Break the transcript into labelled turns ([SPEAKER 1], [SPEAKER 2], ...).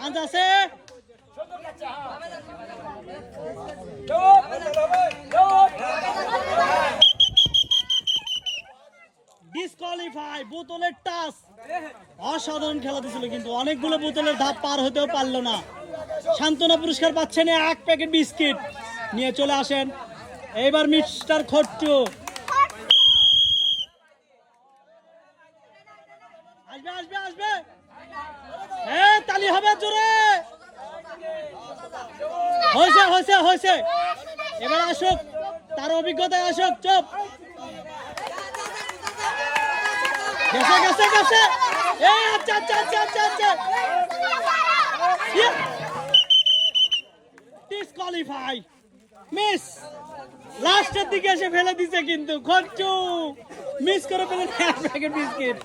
[SPEAKER 1] Chance আছে। Disqualify, বোতলের touch. অসাধারণ খেলা দিছিল, কিন্তু অনেকগুলো বোতলের ধাপ পার হতেও পারলো না। সান্ত্বনা পুরস্কার পাচ্ছেন 1 প্যাকেট বিস্কিট নিয়ে চলে আসেন। এইবার মিস্টার খট্টু আসবে আসবে আসবে। তালি হবে জোরে। হয়েছে হয়েছে হয়েছে, এবার আসুক, তার অভিজ্ঞতায় আসুক। চুপ, গেছে গেছে গেছে। আচ্ছা আচ্ছা আচ্ছা আচ্ছা আচ্ছা, ডিসকোয়ালিফাই, মিস। লাস্টের দিকে এসে ফেলে দিছে, কিন্তু খট্টু মিস করে ফেলে 1 প্যাকেট বিস্কিট।